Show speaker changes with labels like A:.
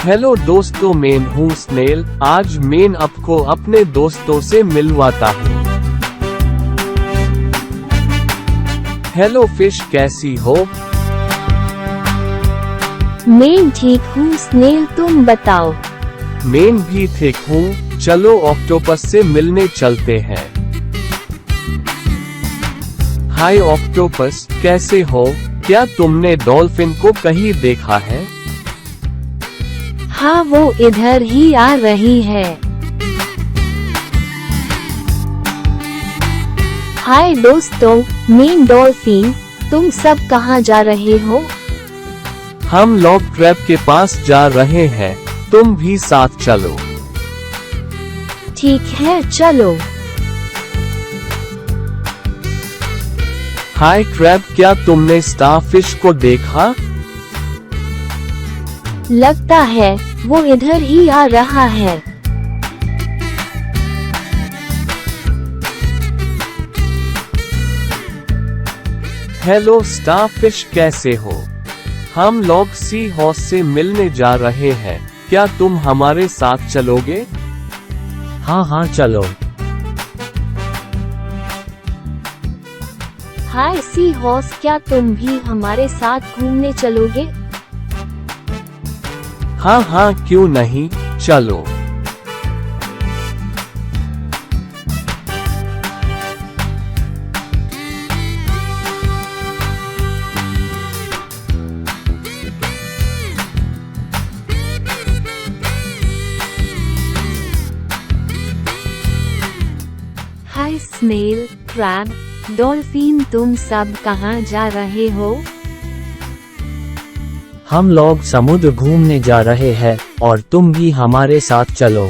A: Hello दोस्तों, मैं हूँ स्नेल। आज मैं आपको अपने दोस्तों से मिलवाता हूँ। हेलो फिश, कैसी हो?
B: मैं ठीक हूँ स्नेल, तुम बताओ।
A: मैं भी ठीक हूँ। चलो ऑक्टोपस से मिलने चलते हैं। हाय ऑक्टोपस, कैसे हो? क्या तुमने डॉल्फिन को कहीं देखा है?
B: हाँ, वो इधर ही आ रही है। हाय दोस्तों, मैं डॉल्फिन। तुम सब कहाँ जा रहे हो?
A: हम लोग क्रैब के पास जा रहे हैं, तुम भी साथ चलो।
B: ठीक है, चलो।
A: हाय क्रैब, क्या तुमने स्टारफिश को देखा?
B: लगता है वो इधर ही आ रहा है।
A: हेलो स्टारफिश, कैसे हो? हम लोग सी हॉर्स से मिलने जा रहे हैं, क्या तुम हमारे साथ चलोगे?
C: हाँ चलो।
B: हाय सी हॉर्स, क्या तुम भी हमारे साथ घूमने चलोगे?
A: हाँ, क्यों नहीं, चलो।
B: हाय स्नेल, क्रैब, डॉल्फिन, तुम सब कहाँ जा रहे हो?
C: हम लोग समुद्र घूमने जा रहे हैं और तुम भी हमारे साथ चलो।